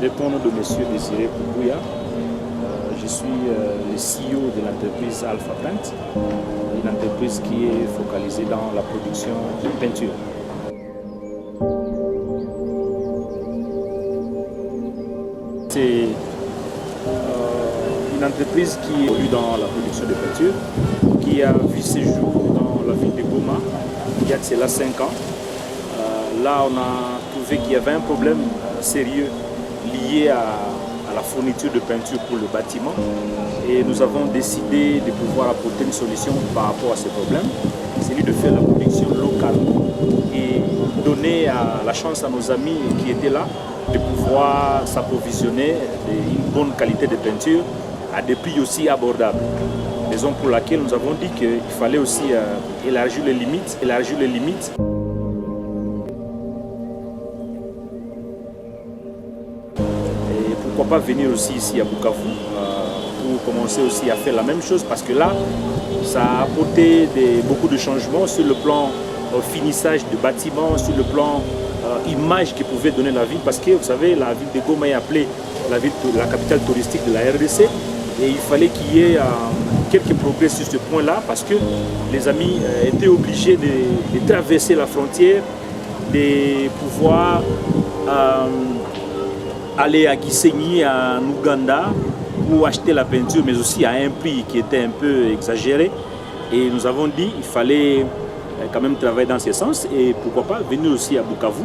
répondre de M. Désiré Koubouya. Je suis le CEO de l'entreprise Alpha Paint, une entreprise qui est focalisée dans la production de peinture. C'est une entreprise qui évolue dans la production de peinture, qui a vu ses jours dans la ville de Goma il y a de cela 5 ans. Là, on a trouvé qu'il y avait un problème sérieux lié à la fourniture de peinture pour le bâtiment et nous avons décidé de pouvoir apporter une solution par rapport à ce problème. C'est lui de faire la production locale et donner la chance à nos amis qui étaient là de pouvoir s'approvisionner d'une bonne qualité de peinture à des prix aussi abordables. Raison pour laquelle nous avons dit qu'il fallait aussi élargir les limites. Et pourquoi pas venir aussi ici à Bukavu pour commencer aussi à faire la même chose, parce que là, ça a apporté beaucoup de changements sur le plan finissage de bâtiments, sur le plan image que pouvait donner la ville, parce que vous savez, la ville de Goma est appelée la capitale touristique de la RDC et il fallait qu'il y ait quelques progrès sur ce point-là, parce que les amis étaient obligés de traverser la frontière, de pouvoir aller à Gisenyi, en Ouganda, pour acheter la peinture, mais aussi à un prix qui était un peu exagéré. Et nous avons dit qu'il fallait quand même travailler dans ce sens et pourquoi pas venir aussi à Bukavu,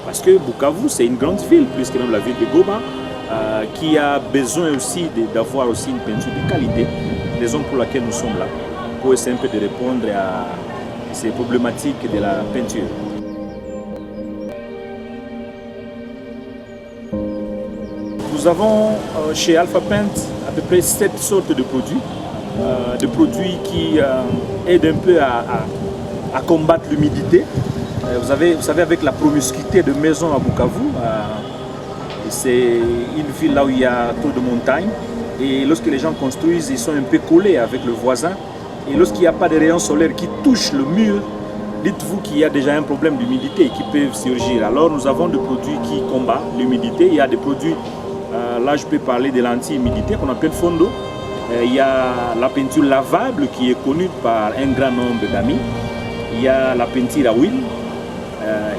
parce que Bukavu c'est une grande ville, plus que même la ville de Goma, qui a besoin aussi d'avoir aussi une peinture de qualité, raison pour laquelle nous sommes là, pour essayer un peu de répondre à ces problématiques de la peinture. Nous avons chez Alpha Paint à peu près 7 sortes de produits qui aident un peu à combattre l'humidité. Vous savez, avec la promiscuité de maisons à Bukavu, c'est une ville là où il y a trop de montagnes. Et lorsque les gens construisent, ils sont un peu collés avec le voisin. Et lorsqu'il n'y a pas de rayons solaires qui touchent le mur, dites-vous qu'il y a déjà un problème d'humidité qui peut surgir. Alors nous avons des produits qui combattent l'humidité. Il y a des produits, là je peux parler de l'anti-humidité qu'on appelle Fondo. Il y a la peinture lavable qui est connue par un grand nombre d'amis. Il y a la peinture à huile.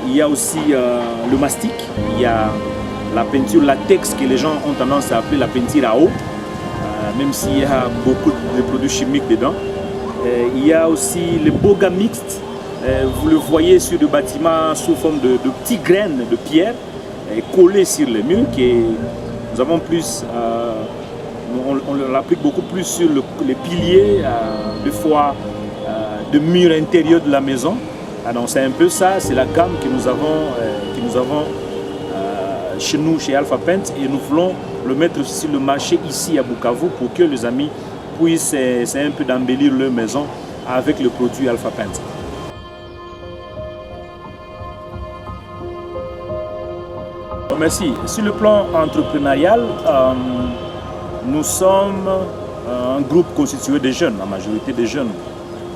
Il y a aussi le mastic. Il y a la peinture latex que les gens ont tendance à appeler la peinture à eau, même s'il y a beaucoup de produits chimiques dedans. Il y a aussi le boga mixte. Vous le voyez sur des bâtiments sous forme de petites graines de pierre collées sur les murs. Nous avons plus, on l'applique beaucoup plus sur les piliers, des fois de murs intérieurs de la maison. Donc c'est un peu ça, c'est la gamme que nous avons chez nous, chez Alpha Paint, et nous voulons le mettre sur le marché ici à Bukavu pour que les amis puissent un peu d'embellir leur maison avec le produit Alpha Paint. Merci. Sur le plan entrepreneurial, nous sommes un groupe constitué de jeunes, la majorité des jeunes.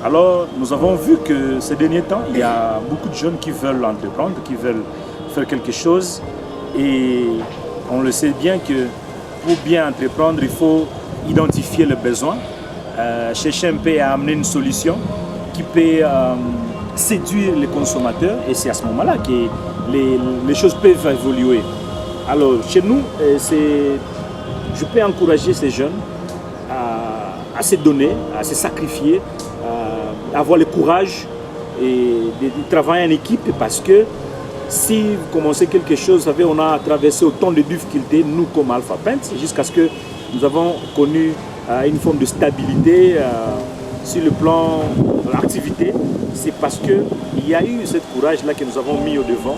Alors, nous avons vu que ces derniers temps, il y a beaucoup de jeunes qui veulent entreprendre, qui veulent faire quelque chose. Et on le sait bien que pour bien entreprendre, il faut identifier le besoin, chercher un peu à amener une solution qui peut séduire les consommateurs. Et c'est à ce moment-là que les choses peuvent évoluer. Alors, chez nous, je peux encourager ces jeunes à se donner, à se sacrifier, avoir le courage et de travailler en équipe, parce que si vous commencez quelque chose, vous savez, on a traversé autant de difficultés, nous comme Alpha Paint, jusqu'à ce que nous avons connu une forme de stabilité sur le plan de l'activité. C'est parce qu'il y a eu ce courage-là que nous avons mis au devant.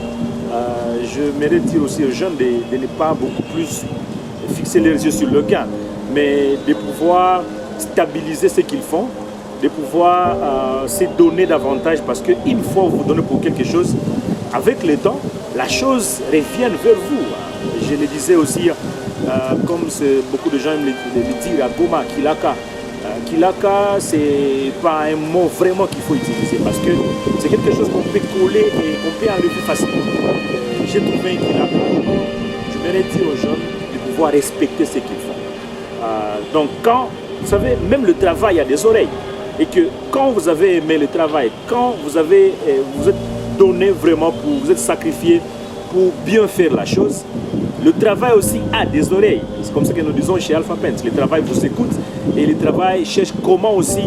Je mérite dire aussi aux jeunes de ne pas beaucoup plus fixer les yeux sur le gain, mais de pouvoir stabiliser ce qu'ils font, de pouvoir se donner davantage, parce qu'une fois vous donnez pour quelque chose, avec le temps, la chose revient vers vous. Je le disais aussi, comme beaucoup de gens aiment le dire à Goma, Kilaka. Kilaka, ce n'est pas un mot vraiment qu'il faut utiliser, parce que c'est quelque chose qu'on peut coller et qu'on peut enlever facilement. J'ai trouvé un Kilaka. Je j'aimerais dire aux jeunes de pouvoir respecter ce qu'ils font. Donc quand, vous savez, même le travail a des oreilles. Et que quand vous avez aimé le travail, quand vous êtes donné vraiment, vous êtes sacrifié pour bien faire la chose, le travail aussi a des oreilles. C'est comme ça que nous disons chez Alpha Pent. Le travail vous écoute et le travail cherche comment aussi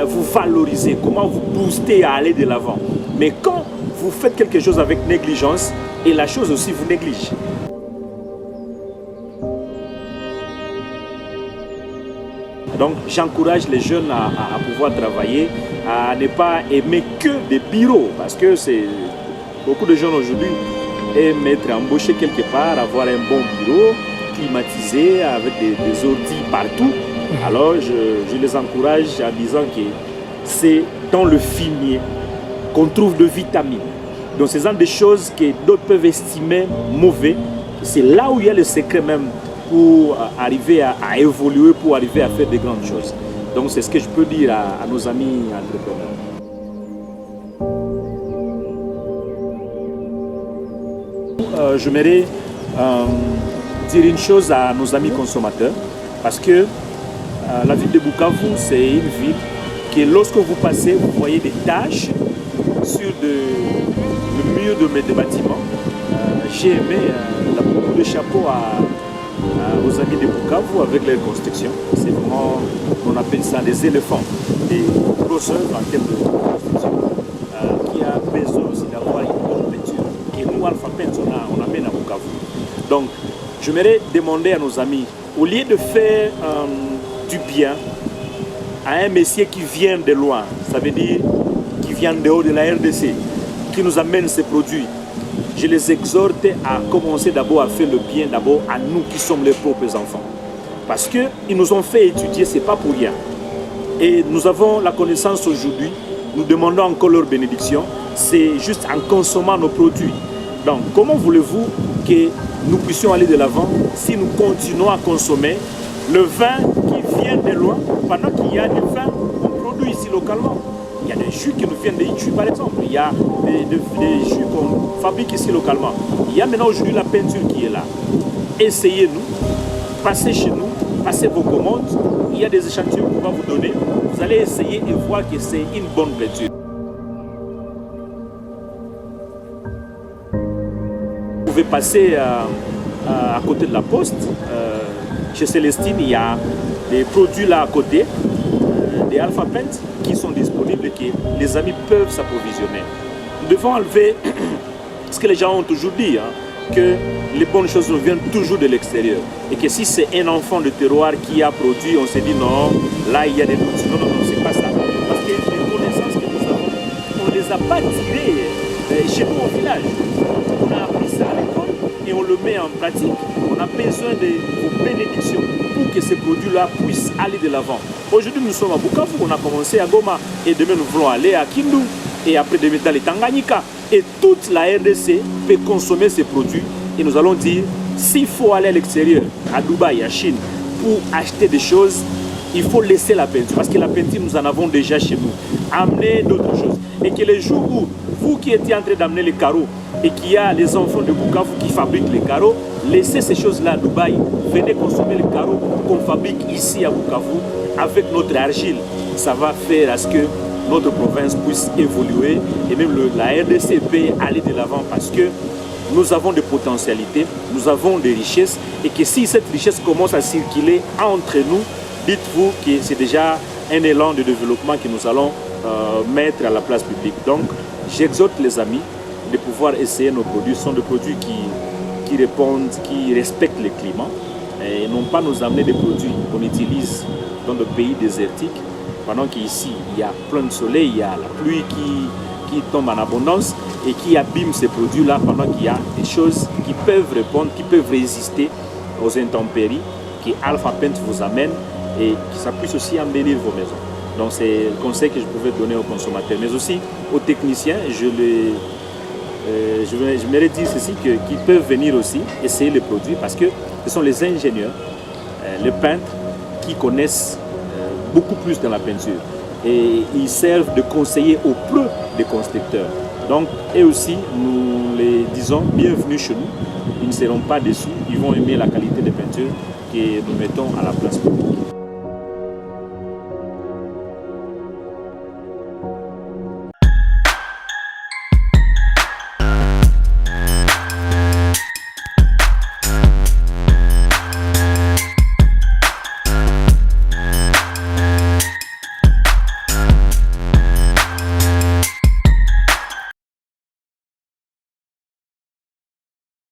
vous valoriser, comment vous booster à aller de l'avant. Mais quand vous faites quelque chose avec négligence, et la chose aussi vous néglige. Donc j'encourage les jeunes à pouvoir travailler, à ne pas aimer que des bureaux, parce que beaucoup de jeunes aujourd'hui aiment être embauchés quelque part, avoir un bon bureau, climatisé, avec des ordi partout. Alors je les encourage en disant que c'est dans le fumier qu'on trouve de vitamines. Donc c'est genre de choses que d'autres peuvent estimer mauvais. C'est là où il y a le secret même pour arriver à évoluer, pour arriver à faire de grandes choses. Donc c'est ce que je peux dire à nos amis entrepreneurs. J'aimerais dire une chose à nos amis consommateurs, parce que la ville de Bukavu, c'est une ville que lorsque vous passez, vous voyez des taches sur le mur des bâtiments. J'ai aimé beaucoup de chapeaux aux amis de Bukavu avec leur construction. C'est vraiment, on appelle ça des éléphants, des grosseurs en termes de construction, qui a besoin aussi d'avoir une bonne peinture. Et nous, Alpha Pent, on amène à Bukavu. Donc, j'aimerais demander à nos amis, au lieu de faire du bien à un messier qui vient de loin, ça veut dire qui vient de haut de la RDC, qui nous amène ces produits, je les exhorte à commencer d'abord à faire le bien d'abord à nous qui sommes les propres enfants. Parce qu'ils nous ont fait étudier, ce n'est pas pour rien. Et nous avons la connaissance aujourd'hui, nous demandons encore leur bénédiction, c'est juste en consommant nos produits. Donc comment voulez-vous que nous puissions aller de l'avant si nous continuons à consommer le vin qui vient de loin, pendant qu'il y a du vin qu'on produit ici localement? Il y a des jus qui nous viennent de Ituri par exemple, il y a des jus qu'on fabrique ici localement. Il y a maintenant aujourd'hui la peinture qui est là. Essayez-nous, passez chez nous, passez vos commandes, il y a des échantillons qu'on va vous donner, vous allez essayer et voir que c'est une bonne peinture. Vous pouvez passer à côté de la poste, chez Célestine, il y a des produits là à côté, des Alpha Pent qui sont disponibles et que les amis peuvent s'approvisionner. Nous devons enlever ce que les gens ont toujours dit, que les bonnes choses nous viennent toujours de l'extérieur. Et que si c'est un enfant de terroir qui a produit, on s'est dit non, là il y a des doutes. Non, non, non, c'est pas ça. Parce que les connaissances que nous avons, on ne les a pas tirées chez nous au village. On a appris ça à l'école et on le met en pratique. On a besoin de vos bénédictions pour que ces produits-là puissent aller de l'avant. Aujourd'hui, nous sommes à Bukavu, on a commencé à Goma et demain nous voulons aller à Kindu et après demain dans les Tanganyika. Et toute la RDC peut consommer ces produits et nous allons dire, s'il faut aller à l'extérieur, à Dubaï, à Chine, pour acheter des choses, il faut laisser la peinture parce que la peinture, nous en avons déjà chez nous. Amener d'autres choses. Et que les jours où vous qui étiez en train d'amener les carreaux et qu'il y a les enfants de Bukavu qui fabriquent les carreaux, laissez ces choses-là à Dubaï, venez consommer les carreaux qu'on fabrique ici à Bukavu avec notre argile. Ça va faire à ce que notre province puisse évoluer et même la RDC peut aller de l'avant parce que nous avons des potentialités, nous avons des richesses et que si cette richesse commence à circuler entre nous, dites-vous que c'est déjà un élan de développement que nous allons mettre à la place publique. Donc, j'exhorte les amis de pouvoir essayer nos produits. Ce sont des produits qui répondent, qui respectent le climat et non pas nous amener des produits qu'on utilise dans des pays désertiques pendant qu'ici, il y a plein de soleil, il y a la pluie qui tombe en abondance et qui abîme ces produits-là pendant qu'il y a des choses qui peuvent répondre, qui peuvent résister aux intempéries que Alpha Pent vous amène et que ça puisse aussi embellir vos maisons. Donc c'est le conseil que je pouvais donner aux consommateurs, mais aussi aux techniciens. Je m'aimerais dire ceci, qu'ils peuvent venir aussi essayer les produits parce que ce sont les ingénieurs, les peintres qui connaissent beaucoup plus dans la peinture et ils servent de conseillers auprès des constructeurs. Donc, et aussi, nous les disons bienvenue chez nous ils ne seront pas déçus, ils vont aimer la qualité des peintures que nous mettons à la place publique.